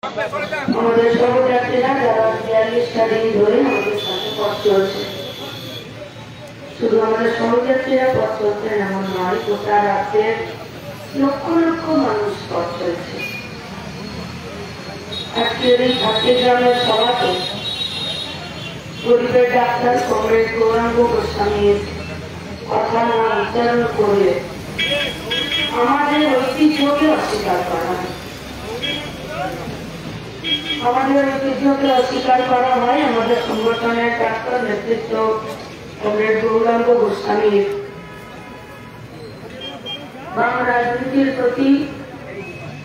আমাদের সহযাত্রীরা যারা ৪২টা দিন ধরে আমাদের সাথে পথ চলছে, শুধু আমাদের সহযাত্রীরা পথ চলছেন এমন নয়, গোটা রাজ্যের লক্ষ লক্ষ মানুষ পথ চলছে। আজকের এই ঝাড়গ্রামের সভাতে গরিবের ডাক্তার কমরেড গৌরাঙ্গ গোস্বামীর কথা না উচ্চারণ করলে আমাদের ঐতিহ্যকে অস্বীকার করা হয়। আমাদের ঐতিহ্যকে অস্বীকার করা হয় আমাদের সংগঠনের ডাক্তার নেতৃত্ব কমরেড গৌরাঙ্গ গোস্বামীর বাম রাজনীতির প্রতি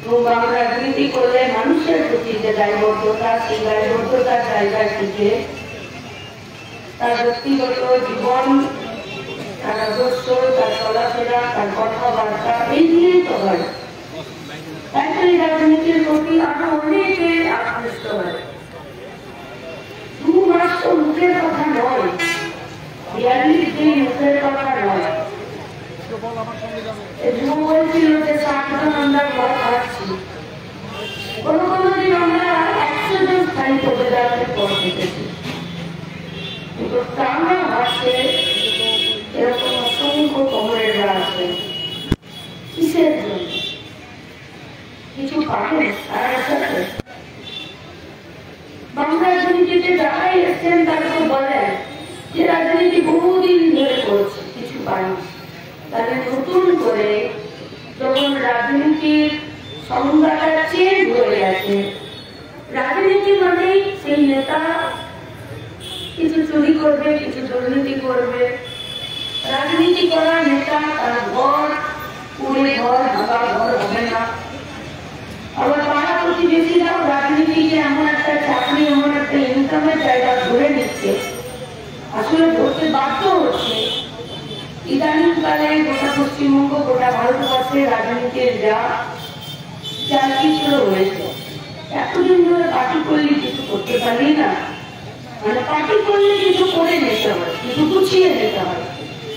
এবং বাম রাজনীতি করলে মানুষের প্রতি যে দায়বদ্ধতা, সেই দায়বদ্ধতার জায়গায় থেকে তার ব্যক্তিগত জীবন, তার আদর্শ, তার চলাফেরা, তার কথাবার্তা এই নিয়েই তো হয়। তাই তো এই রাজনীতির প্রতি আরো অনেকে আকৃষ্ট হয়। 2 মাস তো মুখের কথা নয়, 42 দিন মুখের কথা নয়। বলছিল যে 60 জন আমরা ঘর খাচ্ছি, কোনো কোনো দিন আমরা 100 জন স্থায়ী প্রবেদারকে পর দেখেছি। কিন্তু টানা ভাষে এরকম অসংখ্য কমরেডরা আছে। কিসের জন্য? কিছু পাবেন তার সাথে? বাংলা রাজনীতিতে যারাই এসছেন তারা তো বলেন যে রাজনীতি বহুদিন ধরে করছে, কিছু পায়নি। তাদের নতুন করে যখন রাজনীতির সংজ্ঞাটা চেঞ্জ হয়ে গেছে, রাজনীতি মানেই সেই নেতা কিছু চুরি করবে, কিছু দুর্নীতি করবে। রাজনীতি করা নেতা তার ঘর পুরে ঘর ভাঙা ঘর হবে না। আবার পাড়া প্রতিবেশীরাও রাজনীতিকে এমন একটা চাকরি, এমন একটা ইনকামের জায়গা ধরে নিচ্ছে, আসলে ধরতে বাধ্য হচ্ছে। ইদানিংকালে গোটা পশ্চিমবঙ্গ, গোটা ভারতবর্ষে রাজনীতির যা কিছু হয়েছে, এতদিন ধরে পার্টি করলে কিছু করতে পারি না, মানে পার্টি করলে কিছু করে নিতে হয়, কিছু গুছিয়ে নিতে হয়।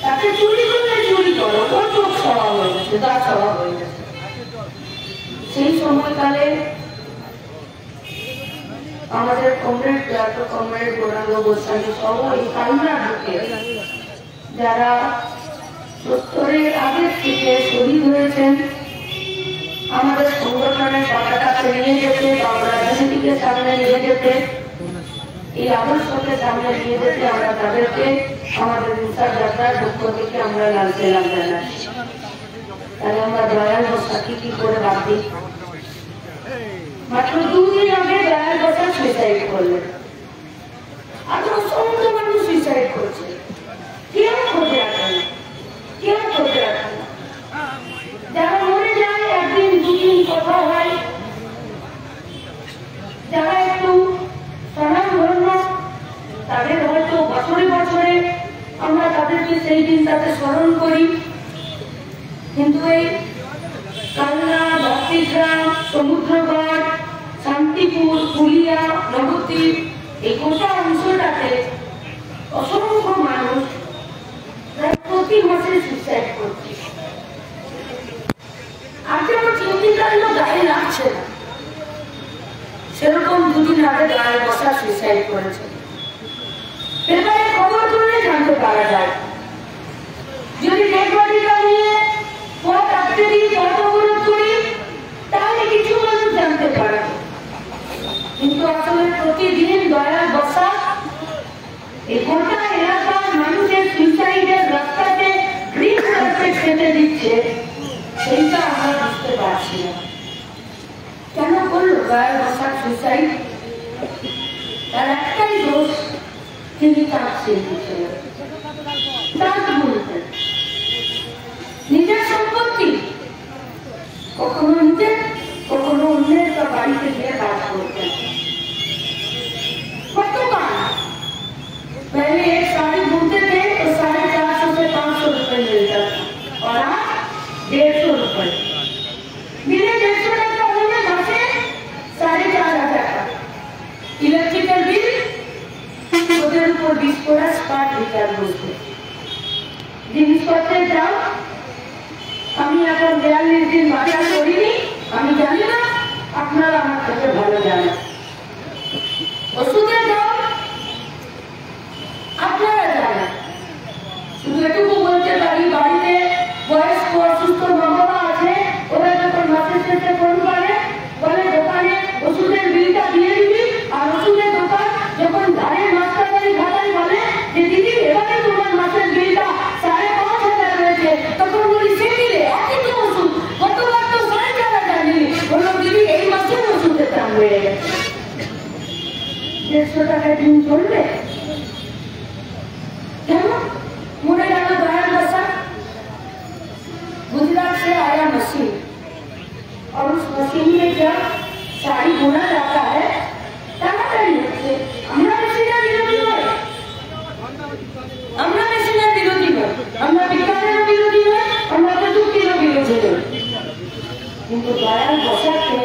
তাকে চুরি করলে চুরি করো, কত স্বভাব হয়ে গেছে, তার স্বভাব হয়ে গেছে। সেই সময়কালে আমাদের কমরেড গৌরাঙ্গ গোস্বামী সহ এই কালনা বুকে যারা 70-এর আগের থেকে শহীদ হয়েছেন, আমাদের সংগঠনের পতাকাকে নিয়ে যেতে বা রাজনীতিকে সামনে নিয়ে যেতে, এই আদর্শকে সামনে নিয়ে যেতে আমরা তাদেরকে আমাদের ইনসার যাত্রার পক্ষ থেকে আমরা লাল সালাম জানাচ্ছি। তাহলে আমরা দয়াল বসাকে কি করে বাদ দিই? মাত্র 2 দিন আগে দয়াল বসা সুইসাইড করলেন, আর অসংখ্য মানুষ সুইসাইড করছে। কেউ খোঁজে রাখে না, কেউ খোঁজে রাখে না। যারা মরে যায় একদিন 2 দিন কথা হয়, যারা একটু স্বনামধন্য তাদের হয়তো বছরে বছরে আমরা তাদেরকে সেই দিনটাতে স্মরণ করি। কিন্তু এই কালনা, ভক্তিগ্রাম, সমুদ্রগড়, শান্তিপুর, পুলিয়া, নবদ্বীপ এই গোটা অংশটাতে অসংখ্য মানুষ প্রায় প্রতি মাসে সুইসাইড করছে। আর যেমন চিন্তিকাণ্ড গায়ে লাগছে না, সেরকম 2 দিন আগে গায়ে বসা সুইসাইড করেছে। পেপারে খবর তুললে জানতে পারা যায়। যদি ডেড বডিটা নিয়ে পথ আটকে দিয়ে পথ অবরোধ করি, তাহলে কিছু মানুষ জানতে পারে। কিন্তু আসলে প্রতিদিন দয়াল বসা এই গোটা এলাকার মানুষের সুইসাইডের রাস্তাতে গ্রিন কার্পেট খেতে দিচ্ছে, সেইটা আমরা বুঝতে পারছি না। কেন করলো দয়াল বসার সুইসাইড? তার একটাই দোষ, তিনি তাঁত শিল্পী ছিলেন, তাঁত বলতেন। নিজের সম্পত্তি কখনো নিতেন, কখনো অন্যের বা বাড়িতে গিয়ে কাজ করতেন। কত কাজ! पहले एक साड़ी बुनते थे तो 450 से 500 रुपए मिलता था, और आज 150 रुपए। मिले 150 टाका होने मासे 4,500 টাকা। इलेक्ट्रिकल बिल ওদের উপর 20 করে স্পাট রিচার্জ বসবে। জিনিসপত্রের দাম, আমি এখন 42 দিন বাজার করিনি, আমি জানি না, আপনারা আমার থেকে ভালো জানেন। হয়ে গেছে। 150 টাকায় দিন চলবে কেন? মনে গেল দয়াল বসা गुजरात से आया मशीन और उस मशीन में जब साड़ी बुना जाता है আমরা মেশিনের বিরোধী নয়, আমরা মেশিনের বিরোধী নয়, আমরা বিজ্ঞানের বিরোধী নয়, আমরা প্রযুক্তির বিরোধী নয়, কিন্তু দয়াল বসাতে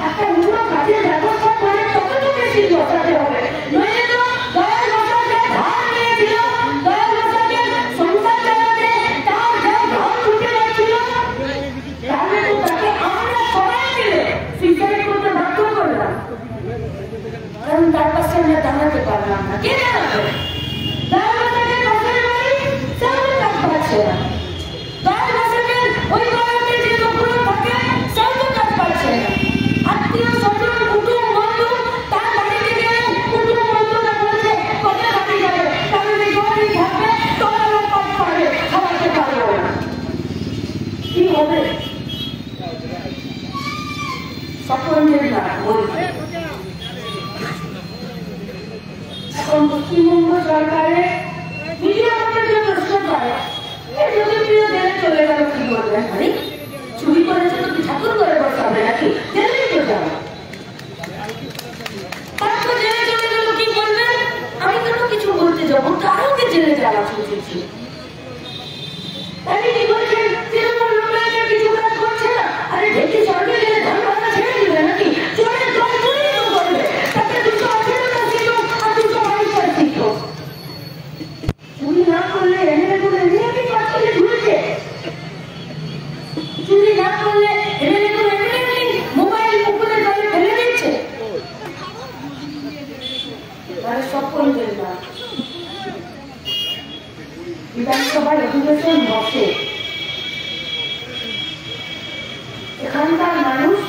একটা অন্য কাজের ব্যবস্থা করে তবে তো মেশিন বসাতে হবে। নইলে তো দয়াল বসাতে ধার নিয়েছিল, দয়াল বসাতে সংসার চালাতে তার যা ধার ছুটে যাচ্ছিল, তাহলে তো তাকে আমরা সবাই মিলে সুইসাইড করতে বাধ্য করলাম। কারণ তার পাশে আমরা দাঁড়াতে পারলাম না। কে দাঁড়াবে? দয়াল বসাতের পাশের বাড়ি সেও কাজ পাচ্ছে না, দয়াল বসাতের ওই বাড়িতে যে লোকগুলো থাকে সেও তো কাজ পাচ্ছে না। আত্মীয় স্বজন কুটুম বন্ধু তার বাড়িতে গেলে কুটুম বন্ধুরা বলছে কবে বাড়ি যাবে, তাহলে জমি থাকবে তোমারও কাজ পাবে, খাওয়াতে পারবো না। কি হবে? সকলের না বলবে। এখন পশ্চিমবঙ্গ সরকারের মিডিয়া আমাকে প্রশ্ন করে যদি প্রিয় জেলে চলে গেল কি বলবেন? আরে চুরি করেছে তো কি ঠাকুর করে বসাবে নাকি? জেলেই তো যাবে, তার তো জেলে চলে গেল কি বলবেন? আমি কেন কিছু বলতে যাবো? কারো কে জেলে যাওয়া উচিত। তাই কি বলছেন তৃণমূল লোকেরা কিছু কাজ করছে না? আরে ঢেকি সরকার গেলে ধান ভাড়া ছেড়ে দিবে নাকি? চোরের দল চুরি তো করবে, তাকে 218টা শিখো আর 222টা শিখো। চুরি না করলে এমএলএ গুলো এমনি পাঠিয়ে ঝুলছে, চুরি না করলে এমএলএ গুলো এমনি মোবাইল পুকুরে জলে ফেলে দিচ্ছে। তাহলে সকল জেলা বিধানসভায় অধিবেশন বসে, এখানকার মানুষ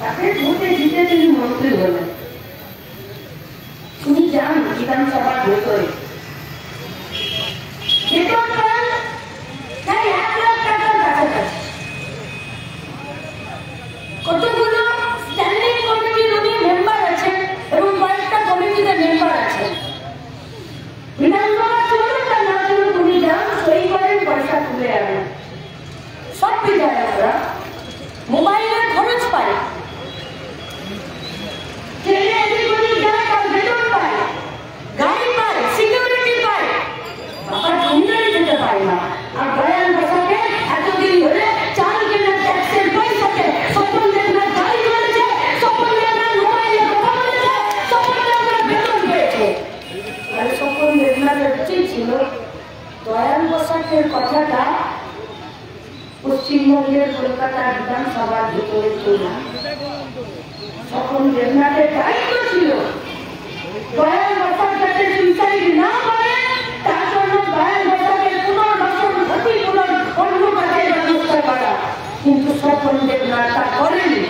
তাকে ভোটে জিতে তিনি মন্ত্রী হলেন। তিনি যান বিধানসভার ভেতরে, বেতন পান তাই 1 লাখ টাকার কাছাকাছি। কতগুলো স্ট্যান্ডিং কমিটির উনি মেম্বার আছেন এবং কয়েকটা কমিটিতে মেম্বার আছেন। বিধানসভা চলুক আর না চলুক উনি যান, সই করেন, পয়সা তুলে আনেন। সব বিধায়করা মোবাইলের খরচ পায়, ছেলে এদিক ওদিক যায় তার বেতন পায়, গাড়ি পায়, সিকিউরিটি পায়, বাবা জমিদারি যেতে পায় না। আর দয়াল বসাকে এতদিন ধরে চাল কেনার ট্যাক্সের পয়সাতে সকল দেবনাথ গাড়ি করেছে, সকল দেবনাথ মোবাইলে কথা বলেছে, সকল দেবনাথ বেতন পেয়েছে। আর সকল দেবনাথের উচিত ছিল দয়াল বসাকের কথাটা পশ্চিমবঙ্গের কলকাতার বিধানসভার ভিতরে তোলা। তখন দেবনাথের দায়িত্ব ছিল দয়াল বসাক যাতে সুইসাইড না করে তার জন্য দয়াল বসাকের পুনর্বাসন ক্ষতিপূরণ অন্য কাজের ব্যবস্থা করা, কিন্তু সকল দেবনাথ তা করেনি।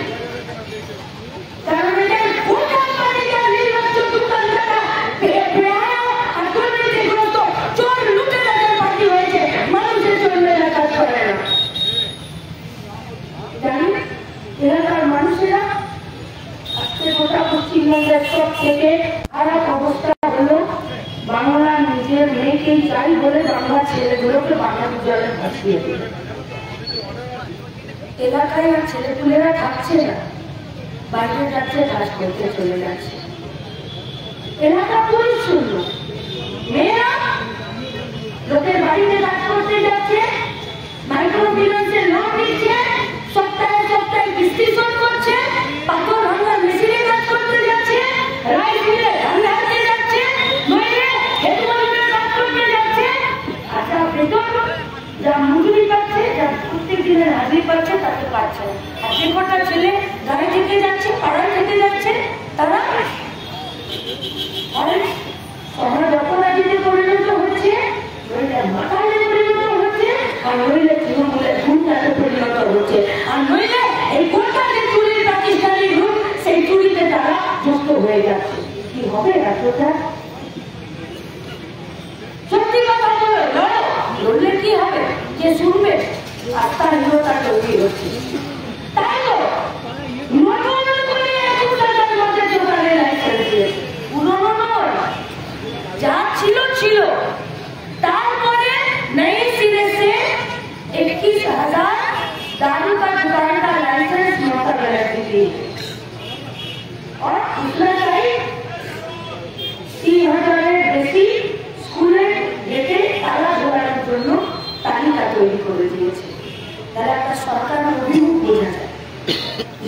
কারণ এটা গোটা পানিকার নির্বাচ্য দোকানদারা আর দুর্নীতিগ্রস্ত চোর লুটেরাদের পার্টি হয়েছে, মানুষের জন্য কাজ করে না। জানি এলাকার মানুষেরা আজকে গোটা পশ্চিমবঙ্গের সব থেকে খারাপ অবস্থা হলো বাংলা নিজের মেয়েকেই চাই বলে বাংলা ছেলেগুলোকে বাংলা বিদ্যালয়ে ভাসিয়ে দিল। এলাকায় আর ছেলেপুলেরা থাকছে না, বাইরে যাচ্ছে, কাজ করতে চলে যাচ্ছে। এলাকা পরিচ্ছন্ন, মেয়েরা লোকের বাড়িতে কাজ করতে যাচ্ছে, মাইক্রো ফিন্যান্সের লোন নিচ্ছে, সপ্তাহে সপ্তাহে কিস্তি শোধ করছে, পাথর ভাঙার মেশিনে কাজ করতে যাচ্ছে, রাইস মিলে রান্না করতে যাচ্ছে, নইলে হেডমজুরে কাজ করতে যাচ্ছে। আর যা বেতন, যা মজুরি পাচ্ছে, যা প্রত্যেক দিনের হাজির পাচ্ছে তাতে পাচ্ছে না। আর যে কটা ছেলে গাড়ি থেকে যাচ্ছে, পাড়ায় থেকে যাচ্ছে, তারা শহরে অপরাধীতে পরিণত হচ্ছে, নইলে মাথায় পরিণত হচ্ছে, আর নইলে তৃণমূলের গুন্ডাতে পরিণত হচ্ছে, আর নইলে এই গোটা যে চুরির পাকিস্তানি গ্রুপ সেই চুরিতে তারা যুক্ত হয়ে যাচ্ছে। কি হবে রাজ্যটা? সত্যি কথা বলো, লড়ো, লড়লে কি হবে? যে শুনবে আস্থাহীনতা তৈরি হচ্ছে, তাই তো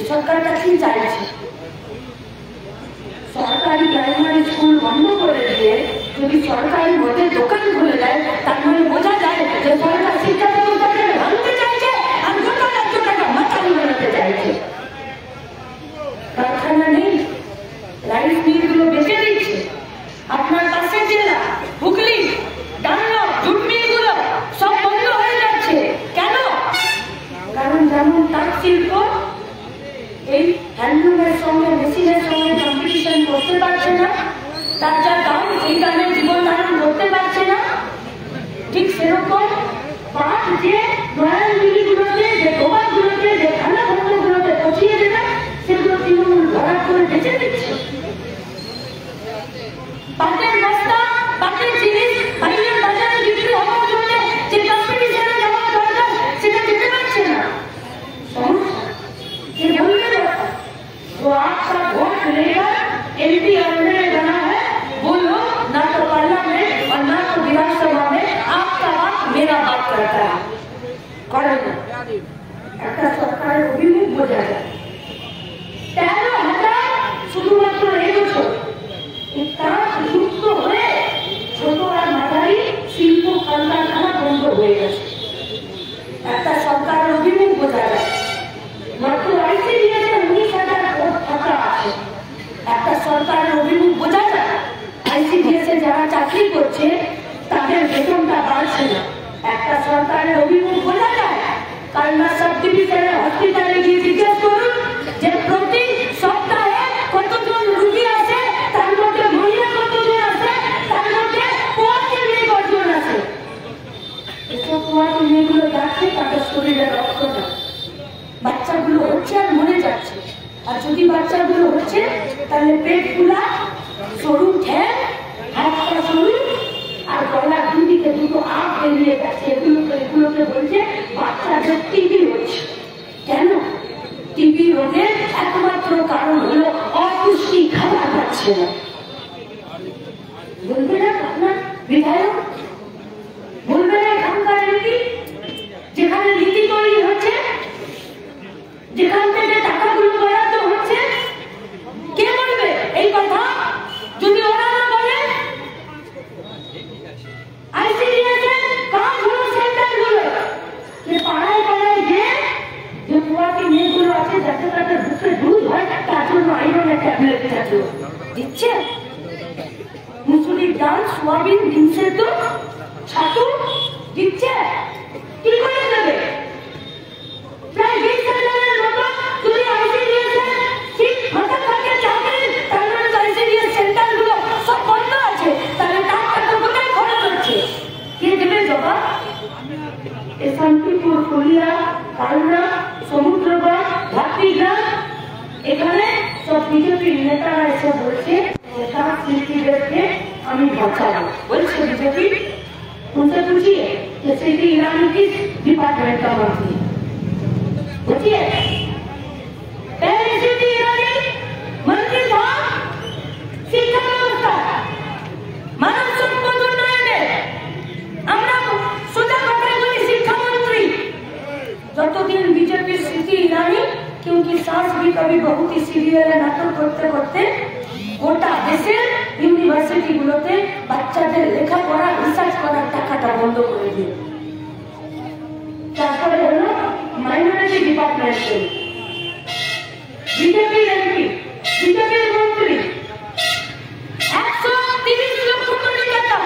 সরকারটা কি চাইছে? সরকারি প্রাইমারি স্কুল বন্ধ করে দিয়ে যদি সরকারি মদের দোকান খুলে দেয়, তার মানে বোঝা যায় যে সরকার শিক্ষা ব্যবস্থাকে ভাঙতে চাইছে আর গোটা রাজ্যটাকে মাথায় বানাতে চাইছে। কারখানা নেই, রাইস মিলগুলো বেঁচে দিচ্ছে। আপনার পাশের জেলা হুগলি, ডানলপ, জুট মিলগুলো সব বন্ধ হয়ে যাচ্ছে। কেন? কারণ যেমন তাঁত শিল্প এই হ্যান্ডলুমের সঙ্গে মেশিনের সঙ্গে কম্পিটিশন করতে পারছে না, তার যা দাম সেই দামে জীবন ধারণ করতে পারছে না, ঠিক সেরকম পাট যে নয়ন মিলগুলোতে, যে দোকানগুলোতে, যে খানা খন্ডগুলোতে পচিয়ে দেবে, সেগুলো তৃণমূল ভরাট করে বেঁচে দিচ্ছে। পাটের বস্তা, পাটের জিনিস বাইরের বাজারে বিক্রি হওয়ার জন্য যে কম্পিটিশনে যাওয়া দরকার সেটা যেতে পারছে না। ये बोलने दो तो आपका वोट लेकर एमपी एमएलए बना है, बोलो ना तो पार्लियामेंट और ना तो विधानसभा में आपका बात मेरा बात करता है। करें একটা সরকারের অভিমুখ বোঝা যায়। 13,000 শুধুমাত্র এই বছর তার যুক্ত হয়ে ছোট আর মাঝারি শিল্প কলকারখানা বন্ধ হয়ে গেছে। একটা সরকারের অভিমুখ বোঝা যায়। মাত্র আইসিডিএস 19,000 পদ ফাঁকা আছে। একটা সরকারের অভিমুখ বোঝা যায়। আইসিডিএস যারা চাকরি করছে তাদের বেতনটা বাড়ছে না। একটা সরকারের অভিমুখ বোঝা যায়। কালনা সাব ডিভিশনের হসপিটালে গিয়ে জিজ্ঞেস করুন যে প্রতি সপ্তাহে কতজন রোগী আসে, তার মধ্যে মহিলা কতজন আসে, তার মধ্যে পোয়াকে মেয়ে কতজন আসে। এসব পোয়াকে মেয়েগুলো যাচ্ছে তাদের শরীরে রক্ত না, বাচ্চাগুলো হচ্ছে আর মরে যাচ্ছে। আর যদি বাচ্চাগুলো হচ্ছে তাহলে পেট ফুলা, সরু ঠ্যাং, হাত পা সরু আর গলার দুদিকে দুটো আঁক বেরিয়ে যাচ্ছে। এগুলোকে বলছে বাচ্চাদের টিবি হচ্ছে। কেন? টিবি রোগের একমাত্র কারণ হলো অপুষ্টি, খাবার পাচ্ছে না। বলবে না আপনার বিধায়ক, বলবে না এখানকার নীতি, যেখানে নীতি তৈরি হচ্ছে, যেখান থেকে টাকাগুলো বরাদ্দ হচ্ছে, কে বলবে এই কথা? যদি ওরা না বলে, আইসিডিএস এর কাজ হলো সেন্টারগুলো যে পাড়ায় পাড়ায় গিয়ে যে পোয়াতি মেয়েগুলো আছে যাতে তাদের বুকে দুধ হয়, তার জন্য আইরনের ট্যাবলেট দিচ্ছে। মুসুরির ডাল, সোয়াবিন, ডিম সেদ্ধ, ছাতু দিচ্ছে। কি করে দেবে? প্রায় 20,000-এর মতো যদি আইসিডিএস এর সিট ফাঁকা থাকে চাকরির, তার মানে আইসিডিএস সেন্টারগুলো সব বন্ধ আছে। তাহলে টাকাটা কোথায় খরচ হচ্ছে? কে দেবে জবাব? শান্তিপুর, ফুলিয়া, কালনা, সমুদ্রগড়, ভাতিগ্রাম, এখানে সব বিজেপির নেতারা এসে বলছে তার শিল্পীদেরকে আমি বাঁচাবো। বলছে বিজেপি। उनसे पूछिए कि स्मृति ईरानी किस डिपार्टमेंट का मंत्री? पूछिए। पहले स्मृति ईरानी मंत्री था शिक्षा व्यवस्था, मानव संपद उन्नयने। আমরা সোজা কথায় বলি শিক্ষামন্ত্রী। যতদিন বিজেপি স্মৃতি ईरानी क्योंकि सास भी कभी बहुत ही सीरियल नाटक करते करते গোটা দেশের ইউনিভার্সিটি গুলোতে বাচ্চাদের লেখাপড়া, রিসার্চ করার টাকাটা বন্ধ করে দিল। তারপরে হলো মাইনরিটি ডিপার্টমেন্ট, বিজেপির এমপি, বিজেপির মন্ত্রী 130 লক্ষ কোটি টাকা,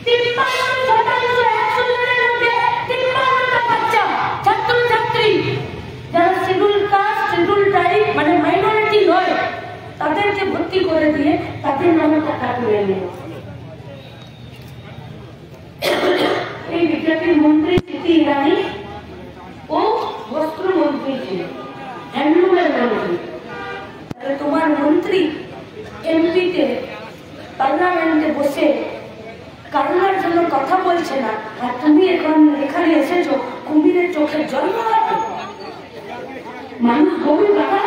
53% 100 জনের মধ্যে 53টা বাচ্চা ছাত্র ছাত্রী যারা শিডিউল কাস্ট, শিডিউল ট্রাইব মানে মাইনরিটি নয়, তাদেরকে ভর্তি করে দিয়ে তাদের নামে টাকা তুলে নিল। এই বিজেপির মন্ত্রী স্মৃতি ईरानी ও বস্ত্রমন্ত্রী ছিল, হ্যান্ডলুমের মন্ত্রী। তাহলে তোমার মন্ত্রী এমপিতে পার্লামেন্টে বসে কারণের জন্য কথা বলছে না, আর তুমি এখন এখানে এসেছো কুমিরের চোখে জল মারাতে। মানুষ গরু গাধা,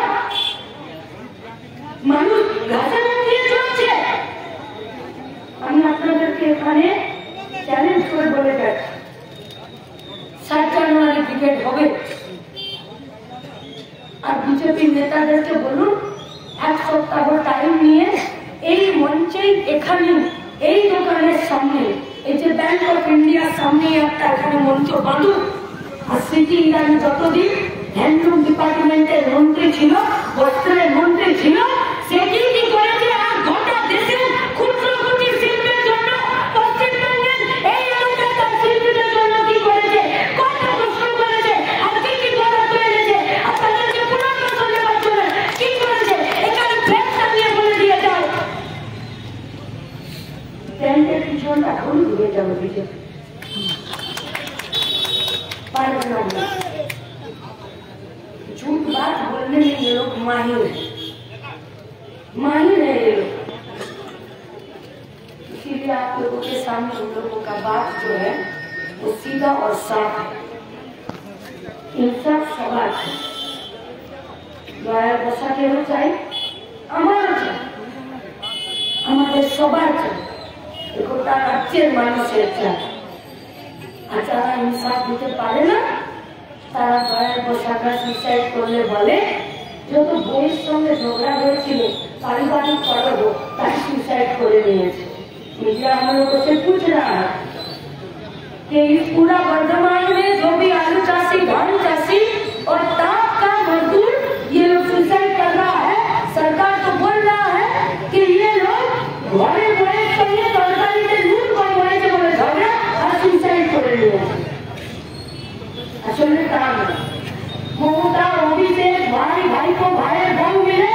মানুষ ঘাসের মধ্যে চলছে। আমি আপনাদেরকে এখানে চ্যালেঞ্জ করে বলে যাচ্ছি, 7 জানুয়ারি ব্রিগেড হবে। আর বিজেপি নেতাদেরকে বলুন এক সপ্তাহ টাইম নিয়ে এই মঞ্চেই এখানে এই দোকানের সামনে এই যে ব্যাংক অফ ইন্ডিয়ার সামনে একটা এখানে মঞ্চ বাঁধুন। আর স্মৃতি ইরানি যতদিন হ্যান্ডলুম ডিপার্টমেন্টের মন্ত্রী ছিল, বস্ত্রের মন্ত্রী ছিল, সে কি করেছে আর গোটা দেশে ক্ষুদ্র কুটির শিল্পের জন্য পশ্চিমবঙ্গের এই এলাকার শিল্পীদের জন্য কি করেছে, কত প্রশ্ন করেছে আর কি করার করেছে। আর তাদেরকে পুনর্বাসন দেওয়ার জন্য কি করেছে এখানে ফ্যাক্টটা নিয়ে বলে দিয়ে যাও। প্যান্টের পিছনটা এখন ঘুরে যাবে বিজেপি पारना नहीं। झूठ बात बोलने में ये लोग माहिर है ये लोग। इसीलिए आप लोगों के सामने उन लोगों का बात जो है वो सीधा और साफ है। इंसाफ सवाल है दया बसा के चाहे हमारे सबार देखो राज्य মানুষের চাই। আর যারা ইনসাফ দিতে পারে না তারা দয়ার বসাকা সুইসাইড করলে বলে যত বইয়ের সঙ্গে ঝগড়া হয়েছিল पारिवारिक कलह ताकि सुसाइड করে নিয়েছে। मीडिया हम लोगों से पूछ रहा है कि इस पूरा वर्धमान में जो भी आलू चाषी, धान चाषी और ताप का मजदूर ये लोग सुसाइड कर रहा है। सरकार तो बोल रहा है कि ये लोग घरे घरे संगे तरकारी के लूट बनवाए के बोले झगड़ा और सुसाइड করে নিয়েছে। আসলে তা না, মমতা অভিষেক ভাই ভাইপো ভাইয়ের বোন মিলে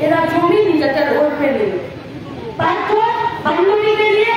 এরা জমি নিজেদের ভোট পেয়ে নিল। তারপর বান্ধবীকে নিয়ে